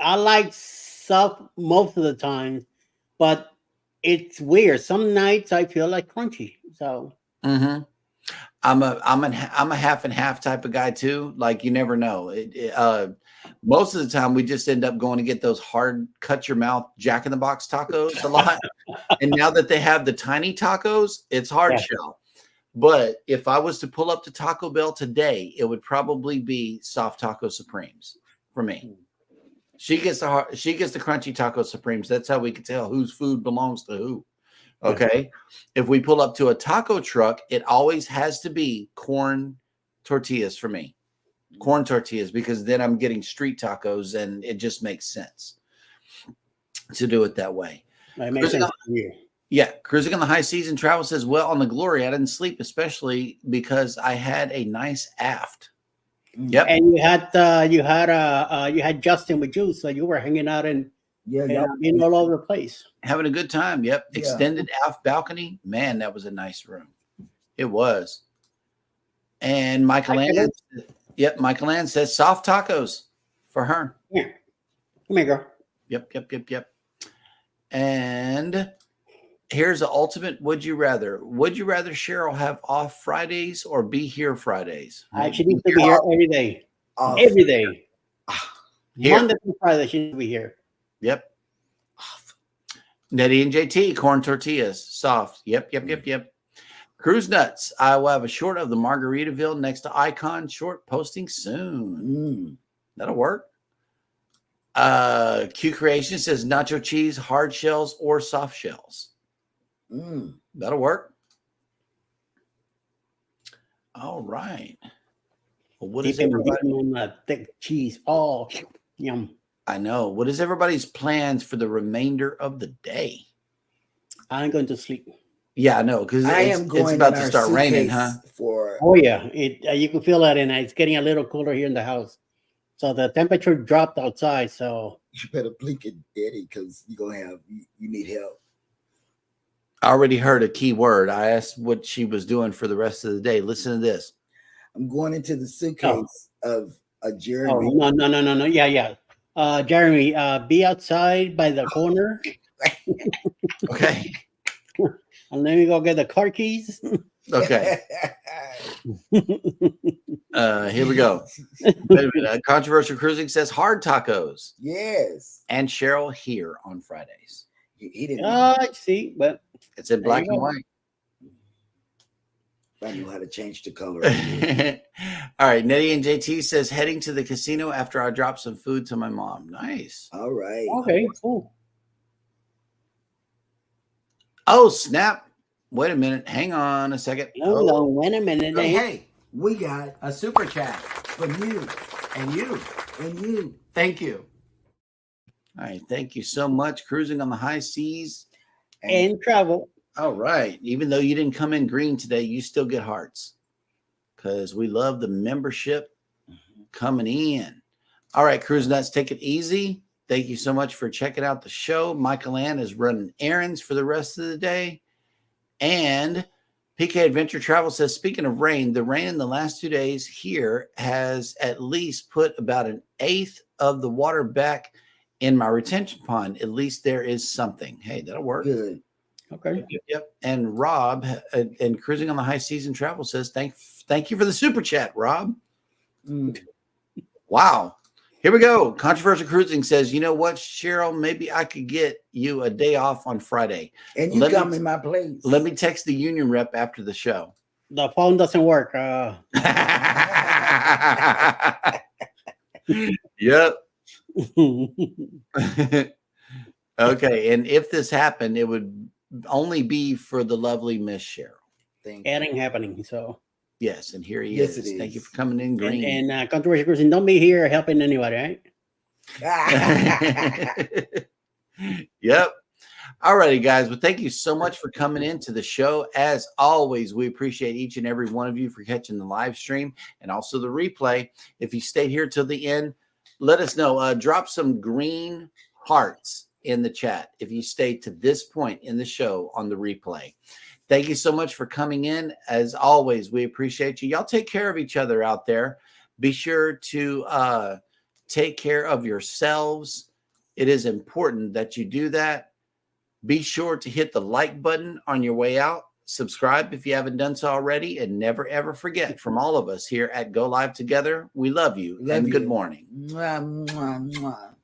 I like soft most of the time, but it's weird. Some nights I feel like crunchy. So I'm a half and half type of guy too. Like you never know. Most of the time we just end up going to get those hard cut your mouth Jack in the Box tacos a lot. And now that they have the tiny tacos, it's hard shell. But if I was to pull up to Taco Bell today, it would probably be soft taco supremes for me. She gets the crunchy taco supremes. That's how we can tell whose food belongs to who. Okay. If we pull up to a taco truck, it always has to be corn tortillas for me. Corn tortillas, because then I'm getting street tacos and it just makes sense to do it that way. It makes sense. Cruising on the High Season Travel says, well, on the Glory, I didn't sleep, especially because I had a nice aft. Yep. And you had Justin with you, so you were hanging out and all over the place. Having a good time. Yep. Extended aft balcony. Man, that was a nice room. It was. And Michael Ann says soft tacos for her. Yeah. Come here, girl. Yep. And here's the ultimate would you rather. Would you rather Cheryl have off Fridays or be here Fridays? She needs to be here every day. Every day. Monday through Friday, she needs to be here. Yep. Nettie and JT, corn tortillas, soft. Yep. Cruise Nuts. I will have a short of the Margaritaville next to Icon. Short posting soon. That'll work. Q Creation says nacho cheese, hard shells or soft shells. That'll work. All right. Well, what is everybody on that thick cheese? Oh, yum. I know. What is everybody's plans for the remainder of the day? I'm going to sleep. Yeah, no, because I am going it's about in to our start raining, suitcase huh? For Oh yeah, you can feel that, and it's getting a little cooler here in the house. So the temperature dropped outside. So you better blink it, Eddie, because you need help. I already heard a key word. I asked what she was doing for the rest of the day. Listen to this. I'm going into the suitcase of a oh Jeremy. no, yeah. Jeremy, be outside by the corner, Okay. and let me go get the car keys. Okay. Here we go. Wait a minute. Controversial Cruising says hard tacos Yes. and Cheryl here on Fridays. He didn't I see, but It's in There you black and go. white. I knew how to change the color. All right. Nettie and JT says heading to the casino after I drop some food to my mom. Nice. All right. okay, cool. Oh, snap. Wait a minute. Hang on a second. Hold on, wait a minute. Hey, eh? hey, we got A super chat. from you And you. and you. Thank you. All right. Thank you so much. Cruising on the high seas. And travel. All right. Even though you didn't come in green today, you still get hearts because we love the membership coming in. All right, Cruise Nuts, take it easy. Thank you so much for checking out the show. Michael Ann is running errands for the rest of the day. And PK Adventure Travel says, speaking of rain, the rain in the last 2 days here has at least put about an eighth of the water back in my retention pond. At least there is something. Hey, that'll work. Good. Okay. Yep. And Rob and Cruising on the High Season Travel says, thank you for the super chat, Rob. Mm. Wow. Here we go. Controversial Cruising says, you know what, Cheryl, maybe I could get you a day off on Friday. And you Let come me- in my place. Let me text the union rep after the show. The phone doesn't work. Yep. Okay. And if this happened, it would only be for the lovely Miss Cheryl. Thank It ain't happening. So Yes. And here he Yes, is. it Thank you is. for coming in green. and controversial person, don't be here helping anybody, right? Yep. All righty, guys. Well, thank you so much for coming into the show. As always, we appreciate each and every one of you for catching the live stream and also the replay. If you stayed here till the end, let us know. Drop some green hearts in the chat if you stayed to this point in the show on the replay. Thank you so much for coming in. As always, we appreciate you. Y'all take care of each other out there. Be sure to take care of yourselves. It is important that you do that. Be sure to hit the like button on your way out. Subscribe if you haven't done so already. And never, ever forget, from all of us here at Go Live Together, we love you Love and you. good morning. Mwah, mwah, mwah.